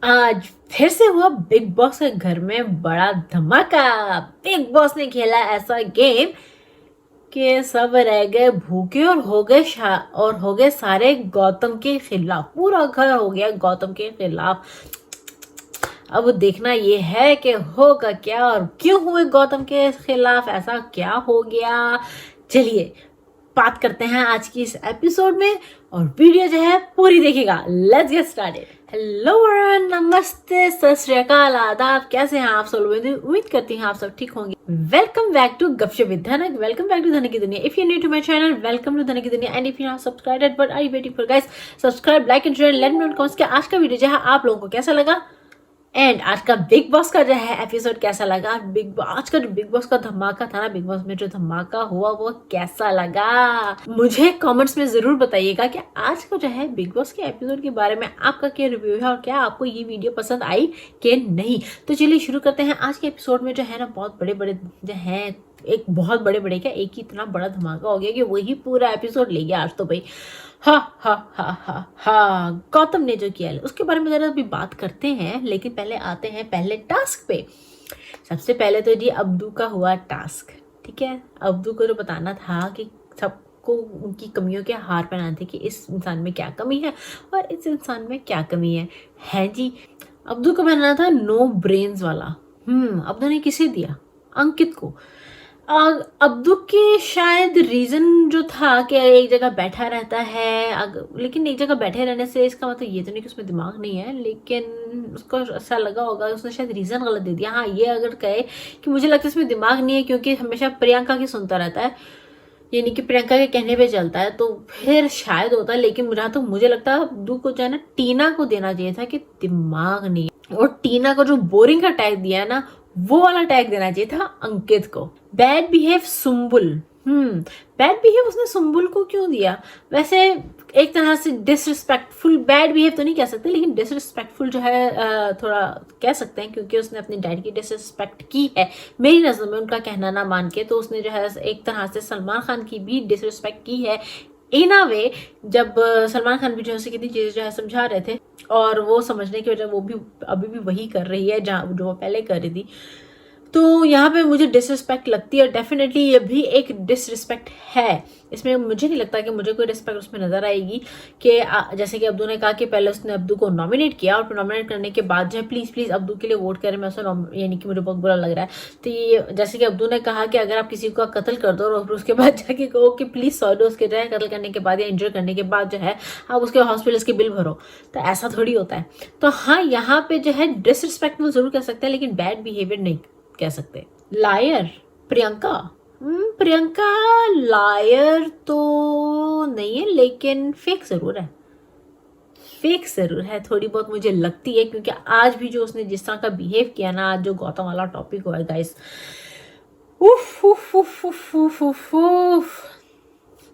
आज फिर से हुआ बिग बॉस के घर में बड़ा धमाका। बिग बॉस ने खेला ऐसा गेम कि सब रह गए भूखे और हो गए सारे गौतम के खिलाफ। पूरा घर हो गया गौतम के खिलाफ। अब देखना ये है कि होगा क्या और क्यों हुए गौतम के खिलाफ, ऐसा क्या हो गया। चलिए बात करते हैं आज की इस एपिसोड में और वीडियो जो है पूरी देखिएगा। Let's get started. Hello everyone, नमस्ते, सत श्री अकाल, आदाब। कैसे हैं आप सब लोग? उम्मीद करती हैं आप सब ठीक होंगे। Welcome back to Gapshap with Dhanak. Welcome back to Dhanak की दुनिया। If you new to my channel, welcome to Dhanak की दुनिया। And if you not subscribed but are you waiting for, guys subscribe, like and share. Let me know in comments कि आज का video जो है आप लोगों को कैसा लगा एंड आज का बिग बॉस का जो है एपिसोड कैसा लगा। आज का जो बिग बॉस का धमाका था ना, बिग बॉस में जो धमाका हुआ वो कैसा लगा, मुझे कमेंट्स में जरूर बताइएगा कि आज का जो है बिग बॉस के एपिसोड के बारे में आपका क्या रिव्यू है और क्या आपको ये वीडियो पसंद आई कि नहीं। तो चलिए शुरू करते हैं। आज के एपिसोड में जो है ना बहुत बड़े बड़े जो है, एक बहुत बड़े बड़े क्या, एक ही इतना बड़ा धमाका हो गया कि वही पूरा एपिसोड ले गया आज तो भाई। हा हा हा हा हा, गौतम ने जो किया उसके बारे में जरा अभी बात करते हैं, लेकिन पहले आते हैं पहले टास्क पे। सबसे पहले तो जी अब्दू का हुआ टास्क। ठीक है, अब्दू को जो बताना था कि सबको उनकी कमियों के हार पहनाने थे कि इस इंसान में क्या कमी है और इस इंसान में क्या कमी है जी। अब्दू को बनाना था नो ब्रेन्स वाला। अब्दू ने किसे दिया? अंकित को। अब्दू के शायद रीजन जो था कि एक जगह बैठा रहता है, लेकिन एक जगह बैठे रहने से इसका मतलब ये तो नहीं कि उसमें दिमाग नहीं है, लेकिन उसको ऐसा लगा होगा, उसने शायद रीजन गलत दे दिया। हाँ, ये अगर कहे कि मुझे लगता है इसमें दिमाग नहीं है क्योंकि हमेशा प्रियंका की सुनता रहता है, यानी कि प्रियंका के कहने पे चलता है, तो फिर शायद होता है। लेकिन जहाँ तो मुझे लगता है अब्दू को जो है ना टीना को देना चाहिए था कि दिमाग नहीं है, और टीना को जो बोरिंग का टैग दिया है ना वो वाला टैग देना चाहिए था अंकित को। Bad behave Sumbul. Bad behave उसने सुम्बुल को क्यों दिया? वैसे एक तरह से डिसरिस्पेक्टफुल, बैड बिहेव तो नहीं कह सकते लेकिन डिसरिस्पेक्टफुल जो है थोड़ा कह सकते हैं, क्योंकि उसने अपने डैड की डिसरिस्पेक्ट की है मेरी नजर में, उनका कहना ना मान के। तो उसने जो है एक तरह से सलमान खान की भी डिसरिस्पेक्ट की है इन अ वे। जब सलमान खान भी जो है कितनी चीजें जो है समझा रहे थे और वो समझने की वजह वो भी अभी भी वही कर रही है जहाँ जो वो पहले कर रही थी। तो यहाँ पे मुझे डिसरिस्पेक्ट लगती है, डेफिनेटली ये भी एक डिसरिस्पेक्ट है। इसमें मुझे नहीं लगता कि मुझे कोई रिस्पेक्ट उसमें नजर आएगी कि जैसे कि अब्दू ने कहा कि पहले उसने अब्दू को नॉमिनेट किया और नॉमिनेट करने के बाद जो है प्लीज प्लीज अब्दू के लिए वोट करें, मैं उससे यानी कि मुझे बहुत बुरा लग रहा है। तो ये जैसे कि अब्दू ने कहा कि अगर आप किसी का कत्ल कर दो और उसके बाद जाके कहो कि प्लीज सॉरी, उसके जो है कत्ल करने के बाद या इंजर करने के बाद जो है आप उसके हॉस्पिटल के बिल भरो, तो ऐसा थोड़ी होता है। तो हाँ, यहाँ पे जो है डिसरिस्पेक्टफुल जरूर कह सकते हैं लेकिन बैड बिहेवियर नहीं कह सकते। लायर प्रियंका। प्रियंका लायर तो नहीं है लेकिन फेक जरूर है, फेक जरूर है थोड़ी बहुत मुझे लगती है, क्योंकि आज भी जो उसने जिस तरह का बिहेव किया ना, आज जो गौतम वाला टॉपिक हुआ है गाइस, उफ उफ उफ उफ उफ उफ उफ।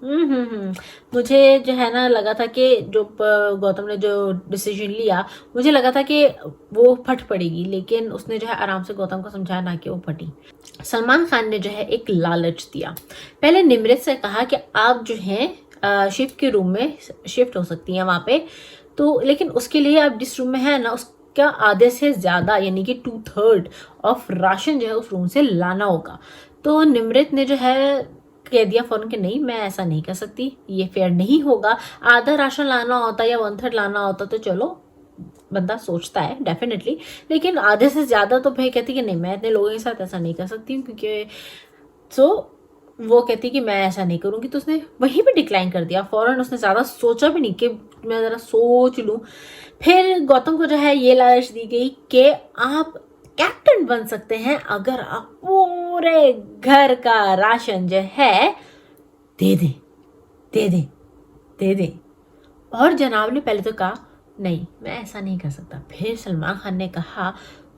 मुझे जो है ना लगा था कि जो गौतम ने जो डिसीजन लिया, मुझे लगा था कि वो फट पड़ेगी, लेकिन उसने जो है आराम से गौतम को समझाया, ना कि वो फटी। सलमान खान ने जो है एक लालच दिया। पहले निमृत से कहा कि आप जो है शिफ्ट के रूम में शिफ्ट हो सकती हैं वहां पे, तो लेकिन उसके लिए आप जिस रूम में है ना उसका आधे से ज्यादा यानी कि 2/3 ऑफ राशन जो है उस रूम से लाना होगा। तो निमृत ने जो है कह दिया फौरन कि नहीं, मैं ऐसा नहीं कर सकती, ये फेयर नहीं होगा। आधा राशन लाना होता या 1/3 लाना होता तो चलो बंदा सोचता है डेफिनेटली, लेकिन आधे से ज्यादा तो भाई कहती कि नहीं, मैं इतने लोगों के साथ ऐसा नहीं कर सकती हूँ, क्योंकि वो कहती कि मैं ऐसा नहीं करूंगी। तो उसने वहीं पे डिक्लाइन कर दिया फौरन, उसने ज्यादा सोचा भी नहीं कि मैं जरा सोच लूं। फिर गौतम को जो है ये लालच दी गई कि आप कैप्टन बन सकते हैं अगर आप पूरे घर का राशन जो है दे दें दे दें दे दें। और जनाब ने पहले तो कहा नहीं, मैं ऐसा नहीं कर सकता। फिर सलमान खान ने कहा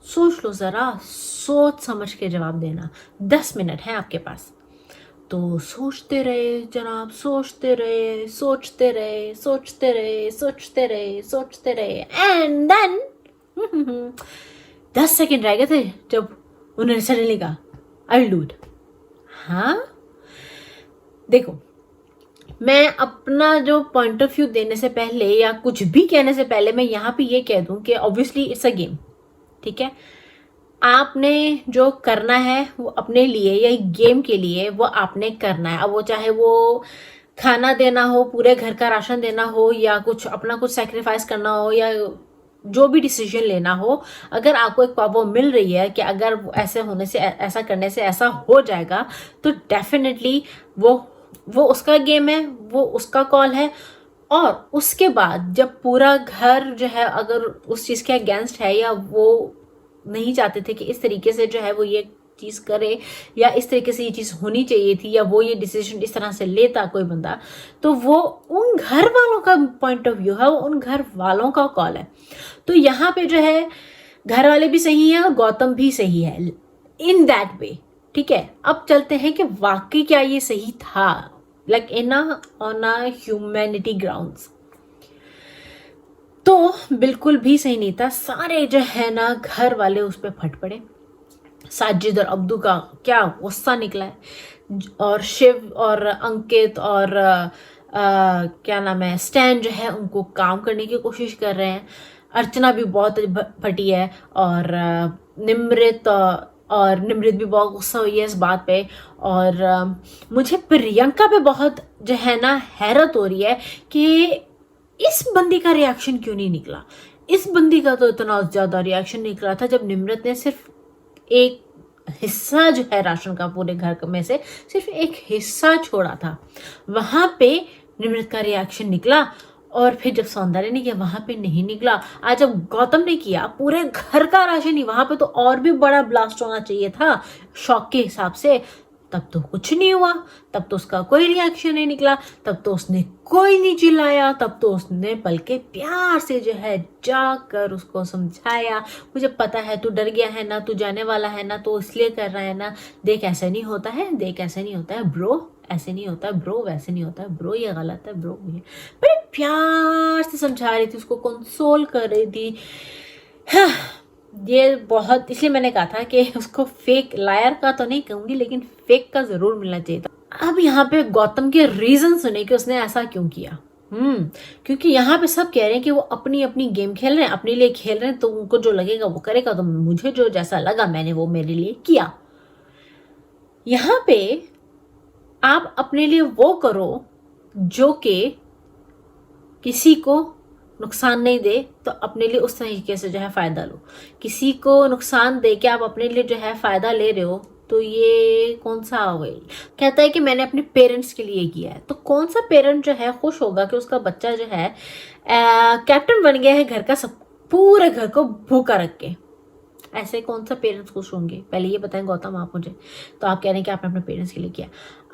सोच लो जरा, सोच समझ के जवाब देना, 10 मिनट है आपके पास। तो सोचते रहे जनाब, सोचते रहे सोचते रहे सोचते रहे सोचते रहे सोचते रहे एंड देन 10 सेकेंड रह गए थे जब उन्होंने सडनली कहा आई विल डू इट। हाँ देखो, मैं अपना जो पॉइंट ऑफ व्यू देने से पहले या कुछ भी कहने से पहले मैं यहाँ पे ये कह दूं कि ऑब्वियसली इट्स अ गेम, ठीक है। आपने जो करना है वो अपने लिए या गेम के लिए वो आपने करना है। अब वो चाहे वो खाना देना हो, पूरे घर का राशन देना हो, या कुछ अपना कुछ सेक्रीफाइस करना हो, या जो भी डिसीजन लेना हो, अगर आपको एक पावर मिल रही है कि अगर ऐसे होने से, ऐसा करने से ऐसा हो जाएगा, तो डेफिनेटली वो उसका गेम है, वो उसका कॉल है। और उसके बाद जब पूरा घर जो है अगर उस चीज के अगेंस्ट है, या वो नहीं चाहते थे कि इस तरीके से जो है वो ये चीज करे, या इस तरीके से ये चीज होनी चाहिए थी, या वो ये डिसीजन इस तरह से लेता कोई बंदा, तो वो उन घर वालों का पॉइंट ऑफ व्यू है, वो उन घर वालों का कॉल है। तो यहाँ पे जो है घर वाले भी सही है और गौतम भी सही है इन दैट वे, ठीक है। अब चलते हैं कि वाकई क्या ये सही था, like in on a humanity grounds. तो बिल्कुल भी सही नहीं था। सारे जो है ना घर वाले उस पर फट पड़े। साजिद और अब्दू का क्या गुस्सा निकला है, और शिव और अंकित और क्या नाम है स्टैन जो है उनको काम करने की कोशिश कर रहे हैं। अर्चना भी बहुत फटी है, और निमृत भी बहुत गुस्सा हुई है इस बात पे। और मुझे प्रियंका पे बहुत जो है ना हैरत हो रही है कि इस बंदी का रिएक्शन क्यों नहीं निकला। इस बंदी का तो इतना ज्यादा रिएक्शन निकला था जब निमृत ने सिर्फ एक हिस्सा जो है राशन का पूरे घर में से सिर्फ एक हिस्सा छोड़ा था, वहां पे निमृत का रिएक्शन निकला। और फिर जब सौंदर्य ने किया वहां पे नहीं निकला। आज जब गौतम ने किया पूरे घर का राशन ही, वहां पे तो और भी बड़ा ब्लास्ट होना चाहिए था शौक के हिसाब से, तब तो कुछ नहीं हुआ। तब तो उसका कोई रिएक्शन नहीं निकला, तब तो उसने कोई नहीं चिल्लाया, तब तो उसने बल्कि प्यार से जो है जाकर उसको समझाया, मुझे पता है तू डर गया है ना, तू जाने वाला है ना, तो इसलिए कर रहा है ना, देख ऐसे नहीं होता है, देख ऐसे नहीं होता है ब्रो, ऐसे नहीं होता है ब्रो, वैसे नहीं होता है ब्रो, ये गलत है ब्रो। ये बड़े प्यार से समझा रही थी, उसको कंसोल कर रही थी। हाँ, ये बहुत, इसलिए मैंने कहा था कि उसको फेक लायर का तो नहीं कहूंगी, लेकिन फेक का जरूर मिलना चाहिए था। अब यहाँ पे गौतम के रीजन सुने कि उसने ऐसा क्यों किया। क्योंकि यहाँ पे सब कह रहे हैं कि वो अपनी अपनी गेम खेल रहे हैं, अपने लिए खेल रहे हैं, तो उनको जो लगेगा वो करेगा। तो मुझे जो जैसा लगा मैंने वो मेरे लिए किया। यहाँ पे आप अपने लिए वो करो जो कि किसी को नुकसान नहीं दे, तो अपने लिए उस तरीके से जो है फायदा लो। किसी को नुकसान दे के आप अपने लिए जो है फायदा ले रहे हो, तो ये कौन सा हुआ। कहता है कि मैंने अपने पेरेंट्स के लिए किया है, तो कौन सा पेरेंट जो है खुश होगा कि उसका बच्चा जो है कैप्टन बन गया है घर का, सब पूरे घर को भूखा रख के। ऐसे कौन सा पेरेंट्स खुश होंगे, पहले ये बताएं गौतम आप मुझे। तो आप कह रहे हैं कि आपने अपने पेरेंट्स के लिए किया।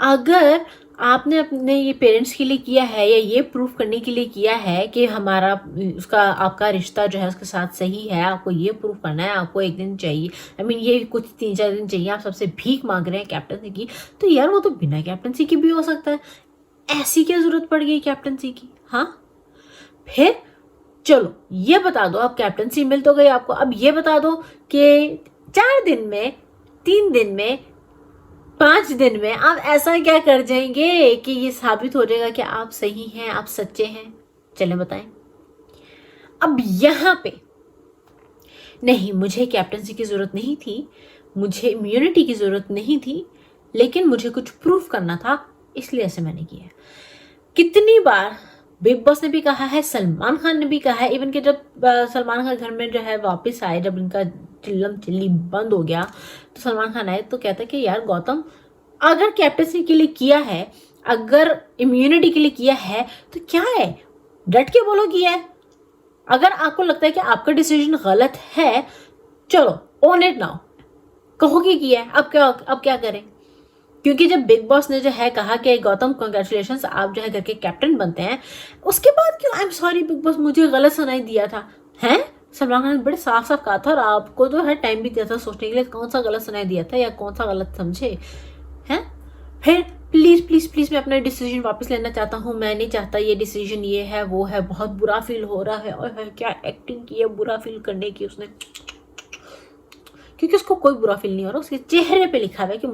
अगर आपने अपने ये पेरेंट्स के लिए किया है, या ये प्रूफ करने के लिए किया है कि हमारा उसका आपका रिश्ता जो है उसके साथ सही है, आपको ये प्रूफ करना है, आपको एक दिन चाहिए, ये कुछ 3-4 दिन चाहिए, आप सबसे भीख मांग रहे हैं कैप्टनसी की, तो यार वो तो बिना कैप्टनसी की भी हो सकता है। ऐसी क्या जरूरत पड़ गई कैप्टनसी की। हाँ, फिर चलो ये बता दो, अब कैप्टनसी मिल तो गई आपको, अब ये बता दो कि 4 दिन में, 3 दिन में, 5 दिन में आप ऐसा क्या कर जाएंगे कि ये साबित हो जाएगा कि आप सही हैं, आप सच्चे हैं। चले बताएं। अब यहां पे नहीं, मुझे कैप्टनसी की जरूरत नहीं थी, मुझे इम्यूनिटी की जरूरत नहीं थी, लेकिन मुझे कुछ प्रूफ करना था, इसलिए ऐसे मैंने किया। कितनी बार बिग बॉस ने भी कहा है, सलमान खान ने भी कहा है, इवन कि जब सलमान खान घर में जो है वापस आए, जब इनका चिल्लम चिल्ली बंद हो गया, तो सलमान खान आए तो कहता कि यार गौतम, अगर कैप्टनसी के लिए किया है, अगर इम्यूनिटी के लिए किया है, तो क्या है, डट के बोलो किया है। अगर आपको लगता है कि आपका डिसीजन गलत है, चलो ओन इट नाउ, कहो कि किया है। अब क्या करें। क्योंकि जब बिग बॉस ने जो है कहा कि गौतम कांग्रेचुलेशंस, आप जो है घर के कैप्टन बनते हैं, उसके बाद क्यों I am sorry big boss, मुझे गलत सुनाई दिया था। हैं, सलमान खान ने बड़े साफ साफ कहा था, और आपको तो है टाइम भी दिया था सोचने के लिए कौन सा गलत सुनाई दिया था या कौन सा गलत समझे हैं। फिर प्लीज प्लीज प्लीज मैं अपना डिसीजन वापस लेना चाहता हूँ, मैं नहीं चाहता ये डिसीजन ये है वो है, बहुत बुरा फील हो रहा है। और क्या एक्टिंग की है बुरा फील करने की उसने, क्योंकि उसको कोई बुरा फील नहीं हो रहा, उसके चेहरे पे लिखा हुआ है कि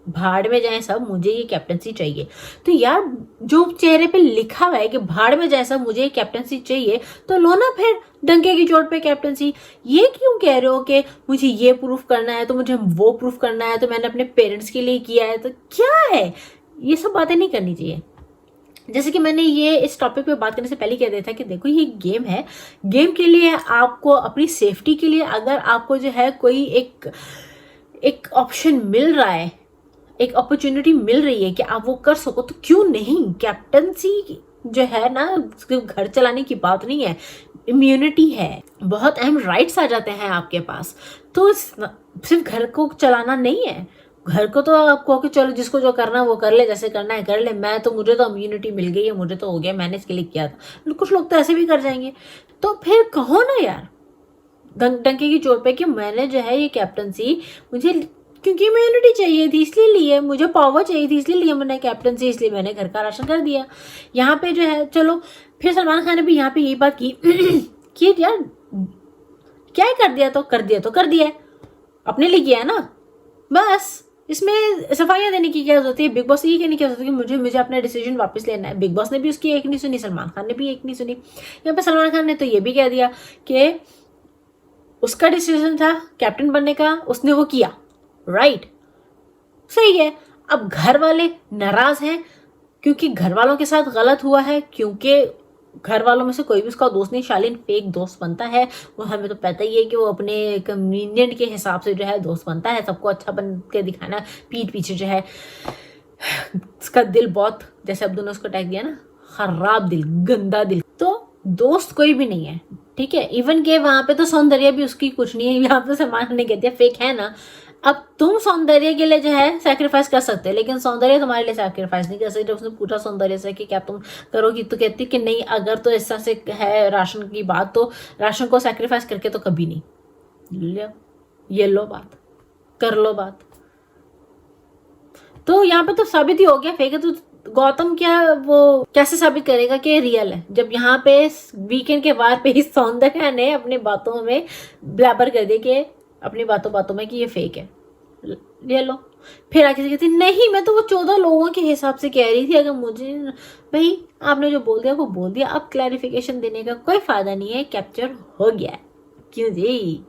भाड़ में जाए सब, मुझे ये कैप्टनसी चाहिए। तो यार जो चेहरे पे लिखा हुआ है कि भाड़ में जाए सब, मुझे ये कैप्टनसी चाहिए, तो लो ना फिर डंके की चोट पे कैप्टनसी। ये क्यों कह रहे हो कि मुझे ये प्रूफ करना है तो मुझे वो प्रूफ करना है, तो मैंने अपने पेरेंट्स के लिए किया है, तो क्या है, ये सब बातें नहीं करनी चाहिए। जैसे कि मैंने ये इस टॉपिक पे बात करने से पहले कह दिया था कि देखो ये गेम है, गेम के लिए आपको अपनी सेफ्टी के लिए अगर आपको जो है कोई एक ऑप्शन मिल रहा है, एक अपॉर्चुनिटी मिल रही है कि आप वो कर सको, तो क्यों नहीं। कैप्टनसी जो है ना, सिर्फ घर चलाने की बात नहीं है, इम्यूनिटी है, बहुत अहम राइट्स आ जाते हैं आपके पास। तो सिर्फ घर को चलाना नहीं है, घर को तो आप कहो कि चलो जिसको जो करना है वो कर ले, जैसे करना है कर ले, मैं तो, मुझे तो इम्यूनिटी मिल गई है, मुझे तो हो गया, मैंने इसके लिए किया था। कुछ लोग तो ऐसे भी कर जाएंगे। तो फिर कहो ना यार डंके की चोट पे कि मैंने जो है ये कैप्टनसी, मुझे क्योंकि इम्यूनिटी चाहिए थी इसलिए लिए, मुझे पावर चाहिए थी इसलिए लिए मैंने कैप्टनसी, इसलिए मैंने घर का राशन कर दिया। यहाँ पे जो है चलो, फिर सलमान खान ने भी यहाँ पे यही बात की कि यार क्या कर दिया, तो कर दिया तो कर दिया, अपने लिए किया है ना, बस इसमें सफाइयाँ देने की क्या जरूरत है। बिग बॉस ये कहने की जरूरत है कि मुझे अपना डिसीजन वापस लेना है। बिग बॉस ने भी उसकी एक नहीं सुनी, सलमान खान ने भी एक नहीं सुनी। यहाँ पे सलमान खान ने तो ये भी कह दिया कि उसका डिसीजन था कैप्टन बनने का, उसने वो किया, राइट, सही है। अब घर वाले नाराज हैं क्योंकि घर वालों के साथ गलत हुआ है, क्योंकि घर वालों में से कोई भी उसका दोस्त नहीं, शालीन फेक दोस्त बनता है। वो हमें तो पता ही है कि वो अपने कन्वीनियंट के हिसाब से जो है दोस्त बनता है, सबको अच्छा बन के दिखाना, पीठ पीछे जो है उसका दिल बहुत, जैसे अब्दुल ने उसको टैग दिया ना, खराब दिल, गंदा दिल। तो दोस्त कोई भी नहीं है, ठीक है। इवन के वहां पे तो सौंदर्य भी उसकी कुछ नहीं है, यहाँ पे सलमान ने कह दिया फेक है ना। अब तुम सौंदर्य के लिए जो है सैक्रिफाइस कर सकते हैं, लेकिन सौंदर्य तुम्हारे लिए सैक्रिफाइस नहीं कर सकते। जब उसने पूछा सौंदर्य से कि क्या तुम करोगी, तो कहती कि नहीं, अगर तो इस तरह से है राशन की बात, तो राशन को सैक्रिफाइस करके तो कभी नहीं। ये लो बात, कर लो बात। तो यहाँ पे तो साबित ही हो गया फेक है। तो गौतम क्या वो कैसे साबित करेगा कि रियल है, जब यहाँ पे वीकेंड के बार पे ही सौंदर्य ने अपनी बातों में ब्लैबर कर दिया कि अपनी बातों में कि ये फेक है, ले लो। फिर आगे से कहती नहीं, मैं तो वो 14 लोगों के हिसाब से कह रही थी, अगर मुझे, भाई आपने जो बोल दिया वो बोल दिया, अब क्लैरिफिकेशन देने का कोई फायदा नहीं है, कैप्चर हो गया है, क्यों जी।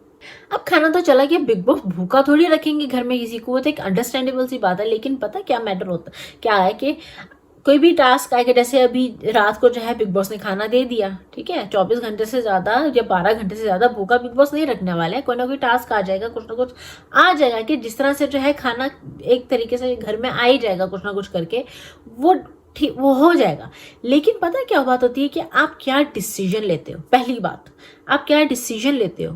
अब खाना तो चला गया, बिग बॉस भूखा थोड़ी रखेंगे घर में किसी को, वो तो एक अंडरस्टैंडेबल सी बात है। लेकिन पता क्या मैटर होता क्या है कि कोई भी टास्क आएगा, जैसे अभी रात को जो है बिग बॉस ने खाना दे दिया, ठीक है, 24 घंटे से ज्यादा या 12 घंटे से ज्यादा भूखा बिग बॉस नहीं रखने वाला है। कोई ना कोई टास्क आ जाएगा, कुछ ना कुछ आ जाएगा कि जिस तरह से जो है खाना एक तरीके से घर में आ ही जाएगा, कुछ ना कुछ करके वो ठीक वो हो जाएगा। लेकिन पता है क्या बात होती है कि आप क्या डिसीजन लेते हो। पहली बात, आप क्या डिसीजन लेते हो,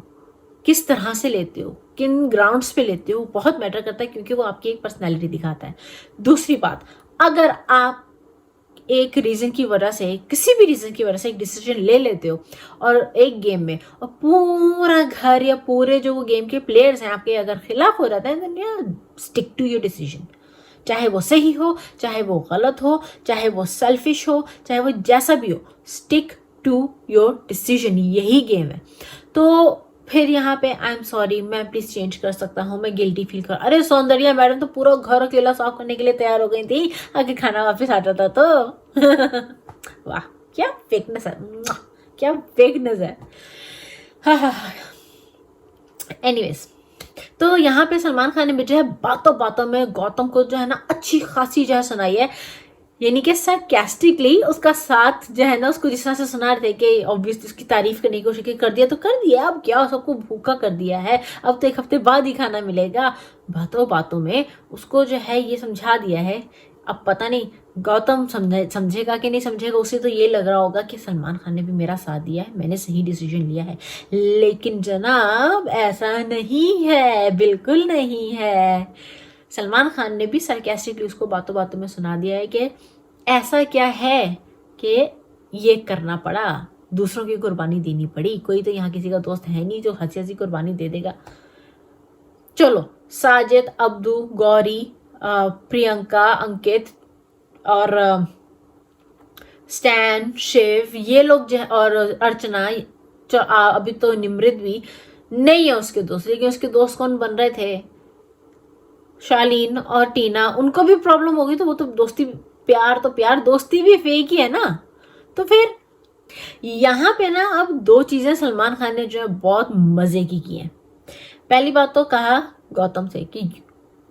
किस तरह से लेते हो, किन ग्राउंड्स पे लेते हो, बहुत मैटर करता है, क्योंकि वो आपकी एक पर्सनैलिटी दिखाता है। दूसरी बात, अगर आप एक रीजन की वजह से, किसी भी रीजन की वजह से एक डिसीजन ले लेते हो और एक गेम में, और पूरा घर या पूरे जो वो गेम के प्लेयर्स हैं आपके अगर खिलाफ हो जाते हैं, तो स्टिक टू योर डिसीजन। चाहे वो सही हो, चाहे वो गलत हो, चाहे वो सेल्फिश हो, चाहे वो जैसा भी हो, स्टिक टू योर डिसीजन, यही गेम है। तो फिर यहाँ पे आई एम सॉरी, मैं प्लीज चेंज कर सकता हूँ, मैं गिल्टी फील कर, अरे सौंदर्या मैडम तो पूरा घर अकेला साफ करने के लिए तैयार हो गई थी, आगे खाना वापस आ जाता तो वाह क्या फेकनेस है, क्या फेकनेस है। एनीवेज, तो यहाँ पे सलमान खान ने जो है बातों बातों में गौतम को जो है ना अच्छी खासी जो है सुनाई है, यानी कि सरकास्टिकली उसका साथ जो है ना, उसको जिस तरह से सुना रहे थे कि ऑब्वियसली उसकी तारीफ करने की कोशिश कर दिया तो कर दिया, अब क्या सबको भूखा कर दिया है, अब तो एक हफ्ते बाद ही खाना मिलेगा। बातों बातों में उसको जो है ये समझा दिया है। अब पता नहीं गौतम समझेगा कि नहीं समझेगा, उसे तो ये लग रहा होगा कि सलमान खान ने भी मेरा साथ दिया है, मैंने सही डिसीजन लिया है। लेकिन जनाब ऐसा नहीं है, बिल्कुल नहीं है। सलमान खान ने भी सरकास्टिकली उसको बातों बातों में सुना दिया है कि ऐसा क्या है कि ये करना पड़ा, दूसरों की कुर्बानी देनी पड़ी, कोई तो यहाँ किसी का दोस्त है नहीं जो हंसी हंसी कुर्बानी दे देगा। चलो साजिद, अब्दू, गौरी, प्रियंका, अंकित और स्टैन, शिव, ये लोग जो, और अर्चना, अभी तो निमृत भी नहीं है उसके दोस्त, लेकिन उसके दोस्त कौन बन रहे थे, शालीन और टीना, उनको भी प्रॉब्लम होगी, तो वो तो दोस्ती, प्यार तो प्यार, दोस्ती भी फेक ही है ना। तो फिर यहाँ पे ना अब दो चीजें सलमान खान ने जो है बहुत मजे की हैं। पहली बात तो कहा गौतम से कि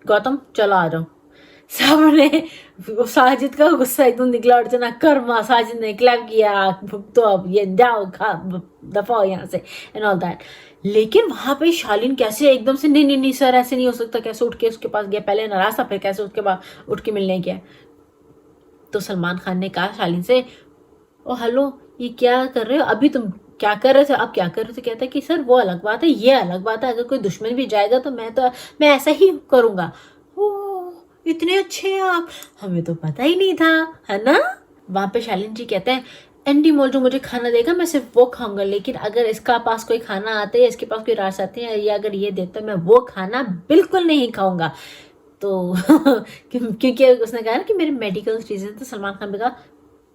गौतम चलो आ जाओ। सबने, साजिद का गुस्सा एकदम निकला, अर्चना कर्मा, साजिद ने क्लैप किया, तो अब ये जाओ खा दफा हो यहाँ से एंड ऑल दैट। लेकिन वहां पे शालीन कैसे एकदम से, नहीं नहीं नहीं सर ऐसे नहीं हो सकता, कैसे उठ के उसके पास गया, पहले नाराज था फिर कैसे उसके बाद उठ के मिलने गया। तो सलमान खान ने कहा शालीन से, ओ हेलो ये क्या कर रहे हो, अभी तुम क्या कर रहे थे, अब क्या कर रहे थे। कहता है कि सर वो अलग बात है, ये अलग बात है, अगर कोई दुश्मन भी जाएगा तो मैं ऐसा ही करूंगा। ओ इतने अच्छे हैं आप, हमें तो पता ही नहीं था, है ना। वहां पे शालीन जी कहते हैं, एंडी मोल जो मुझे खाना देगा मैं सिर्फ वो खाऊंगा, लेकिन अगर इसका पास कोई खाना आता है, इसके पास कोई रास आते हैं, या अगर ये देता है, मैं वो खाना बिल्कुल नहीं खाऊंगा। तो क्योंकि उसने कहा कि मेरे मेडिकल रीजन, तो सलमान खान ने कहा,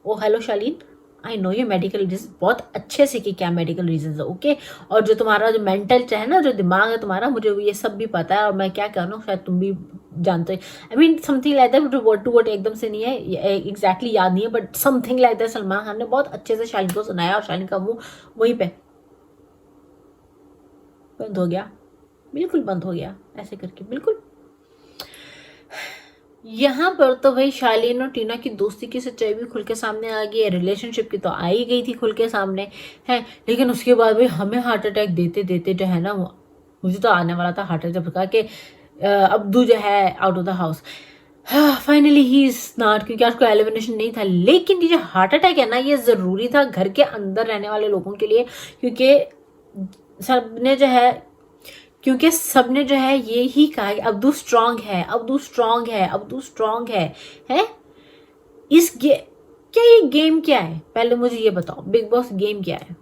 oh hello Shaleen, I know your medical reason, बहुत अच्छे से कि क्या मेडिकल रीजन है, ओके। और जो तुम्हारा जो मेंटल है ना, जो दिमाग है तुम्हारा, मुझे ये सब भी पता है, और मैं क्या कह रहा हूँ शायद तुम भी जानते हो। I mean something like that, word to word एकदम से नहीं है, एग्जैक्टली याद नहीं है, but something like that Salman Khan ने बहुत अच्छे से शालीन को सुनाया, और शालीन का मुंह वहीं पे बंद हो गया, बिल्कुल बंद हो गया, ऐसे करके बिल्कुल। यहाँ पर तो भाई शालीन और टीना की दोस्ती की सच्चाई भी खुल के सामने आ गई है, रिलेशनशिप की तो आ ही गई थी खुल के सामने है। लेकिन उसके बाद भी हमें हार्ट अटैक देते देते जो है ना, मुझे तो आने वाला था हार्ट अटैक का कि अब्दू जो है out of the house, finally he is not, क्योंकि आज को एलिमिनेशन नहीं था। लेकिन ये जो हार्ट अटैक है ना, ये जरूरी था घर के अंदर रहने वाले लोगों के लिए, क्योंकि सबने जो है ये ही कहा कि अब्दू स्ट्रांग है, अब्दू स्ट्रांग है, अब्दू स्ट्रांग है। क्या ये गेम क्या है, पहले मुझे ये बताओ, बिग बॉस गेम क्या है।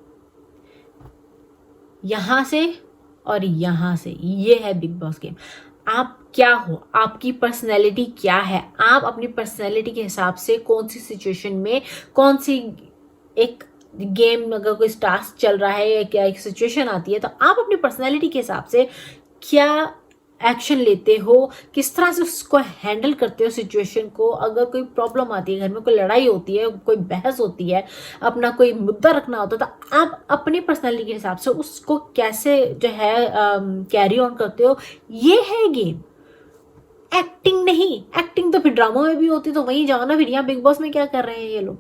यहां से और यहां से, ये है बिग बॉस गेम। आप क्या हो, आपकी पर्सनैलिटी क्या है, आप अपनी पर्सनैलिटी के हिसाब से कौन सी सिचुएशन में, कौन सी एक गेम, अगर कोई टास्क चल रहा है या क्या एक सिचुएशन आती है, तो आप अपनी पर्सनैलिटी के हिसाब से क्या एक्शन लेते हो, किस तरह से उसको हैंडल करते हो सिचुएशन को। अगर कोई प्रॉब्लम आती है, घर में कोई लड़ाई होती है, कोई बहस होती है, अपना कोई मुद्दा रखना होता है, तो आप अपनी पर्सनैलिटी के हिसाब से उसको कैसे जो है कैरी ऑन करते हो। ये है गेम, एक्टिंग नहीं। एक्टिंग तो फिर ड्रामा में भी होती, तो वहीं जाओ ना फिर, यहाँ बिग बॉस में क्या कर रहे हैं ये लोग,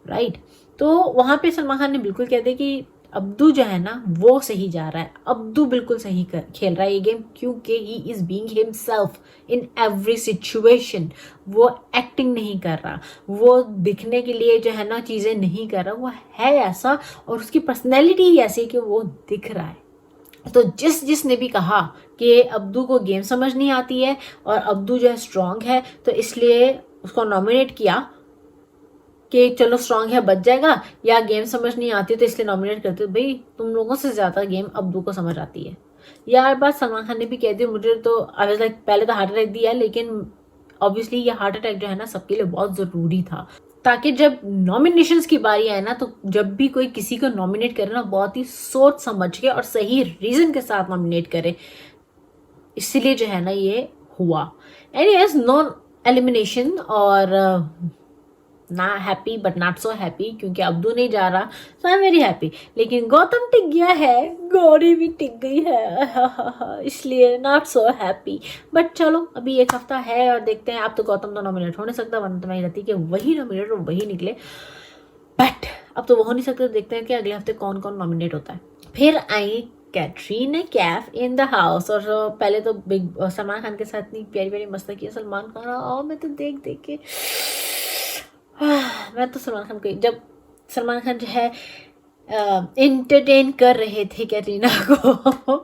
राइट। तो वहां पे सलमान खान ने बिल्कुल कह दिया कि अब्दू जो है ना वो सही जा रहा है, अब्दू बिल्कुल सही खेल रहा है ये गेम, क्योंकि he is being himself in every situation. वो एक्टिंग नहीं कर रहा, वो दिखने के लिए जो है ना चीजें नहीं कर रहा, वो है ऐसा, और उसकी पर्सनैलिटी ही ऐसी कि वो दिख रहा है। तो जिसने भी कहा कि अब्दू को गेम समझ नहीं आती है और अब्दू जो है स्ट्रांग है, तो इसलिए उसको नॉमिनेट किया कि चलो स्ट्रांग है बच जाएगा, या गेम समझ नहीं आती तो इसलिए नॉमिनेट करते, भाई तुम लोगों से ज्यादा गेम अब्दू को समझ आती है। यार बात सलमान खान ने भी कह दी, मुझे तो आई वाज लाइक पहले तो हार्ट अटैक दिया, लेकिन ऑब्वियसली ये हार्ट अटैक जो है ना सबके लिए बहुत जरूरी था, ताकि जब नॉमिनेशंस की बारी आए ना, तो जब भी कोई किसी को नॉमिनेट करे ना, बहुत ही सोच समझ के और सही रीजन के साथ नॉमिनेट करे। इसलिए जो है ना ये हुआ। एनीवेज, नो एलिमिनेशन, और ना happy but not so happy, क्योंकि अब्दू नहीं जा रहा, सो आई एम वेरी हैप्पी। लेकिन गौतम टिक गया है, गौरी भी टिक गई है, इसलिए नॉट सो हैप्पी। बट चलो अभी एक हफ्ता है और देखते हैं। अब तो गौतम तो नॉमिनेट हो नहीं सकता, वरना तो मैं रहती कि वही नॉमिनेट और वही निकले, बट अब तो वो हो नहीं सकता। देखते हैं कि अगले हफ्ते कौन कौन नॉमिनेट होता है। फिर आई Katrina Kaif in the house, और पहले तो बिग सलमान खान के साथ इतनी प्यारी प्यारी मस्ती की सलमान खान, और मैं तो देख देख के मैं तो सलमान खान को, जब सलमान खान जो है इंटरटेन कर रहे थे कैटरीना को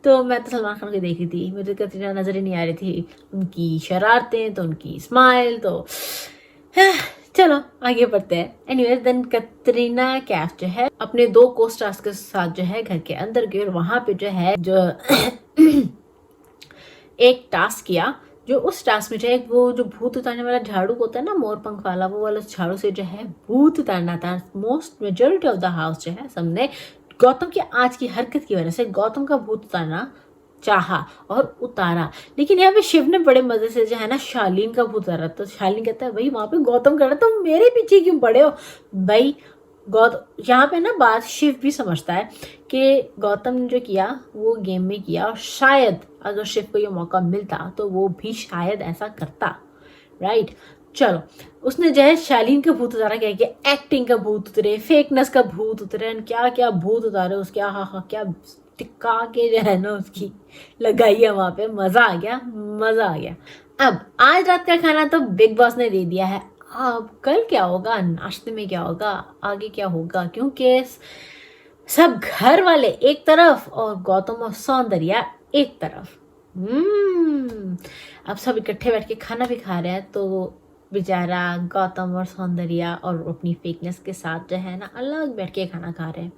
तो मैं तो सलमान खान को देख रही थी, मुझे कैटरीना नजर ही नहीं आ रही थी। उनकी शरारतें तो उनकी स्माइल तो चलो आगे बढ़ते हैं। एनीवेज, देन कैटरीना कैफ जो है अपने दो को स्टार्स के साथ जो है घर के अंदर गई, और वहां पे जो है जो एक टास्क किया, जो उस टास्क में जो है वो जो भूत उतारने वाला झाड़ू होता है ना, मोर पंख वाला, वो वाला झाड़ू से जो है भूत उतारना था। Most majority of the house जो है सबने गौतम की आज की हरकत की वजह से गौतम का भूत उतारना चाहा और उतारा। लेकिन यहाँ पे शिव ने बड़े मजे से जो है ना शालीन का भूत उतारा। तो शालीन कहता है भाई वहां पे गौतम खड़ा, तुम मेरे पीछे क्यों पड़े हो भाई। गौतम यहाँ पे ना बात शिव भी समझता है कि गौतम ने जो किया वो गेम में किया, और शायद अगर शिव को ये मौका मिलता तो वो भी शायद ऐसा करता, राइट। चलो, उसने जो है शालीन का भूत उतारा, क्या किया, एक्टिंग का भूत उतरे, फेकनेस का भूत उतरे, क्या क्या भूत उतारे उसके, हाँ क्या टिक्का के जो है ना उसकी लगाई है वहां पे। मजा आ गया, मजा आ गया। अब आज रात का खाना तो बिग बॉस ने दे दिया है, अब कल क्या होगा, नाश्ते में क्या होगा, आगे क्या होगा, क्योंकि सब घर वाले एक तरफ और गौतम और सौंदर्या एक तरफ। अब सब इकट्ठे बैठ के खाना भी खा रहे हैं, तो बेचारा गौतम और सौंदर्या और अपनी फेकनेस के साथ जो है ना अलग बैठ के खाना खा रहे हैं।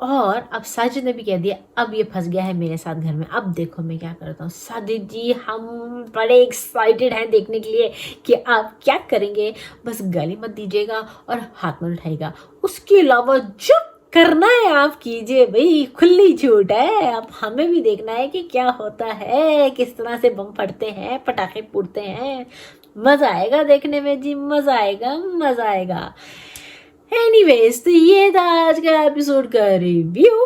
और अब साजिद ने भी कह दिया अब ये फंस गया है मेरे साथ घर में, अब देखो मैं क्या करता हूँ। साजिद जी हम बड़े एक्साइटेड हैं देखने के लिए कि आप क्या करेंगे, बस गाली मत दीजिएगा और हाथ मत उठाइएगा, उसके अलावा जो करना है आप कीजिए भाई, खुली छूट है। अब हमें भी देखना है कि क्या होता है, किस तरह से बम फटते हैं, पटाखे फूटते हैं, मजा आएगा देखने में जी, मजा आएगा, मजा आएगा। एनीवेज, तो ये था आज का एपिसोड का रिव्यू।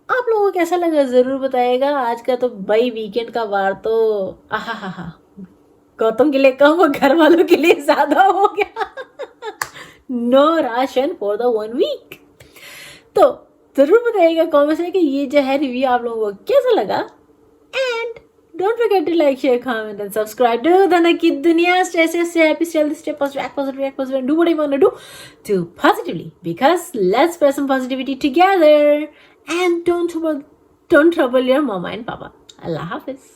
आप लोगों को कैसा लगा जरूर बताइएगा। आज का तो भाई वीकेंड का वार तो आहा गौतम के लिए कम और घर वालों के लिए ज्यादा हो गया। No ration for the 1 week. तो जरूर बताइएगा कमेंट्स में कि ये जो है रिव्यू आप लोगों को कैसा लगा। And don't forget to like, share, comment, and subscribe to the Naked Dunya. Stay safe, stay happy, stay healthy, stay positive, act positive, react positive, and do what you want to do positively. Because let's spread some positivity together. And don't trouble your mama and papa. Allah Hafiz.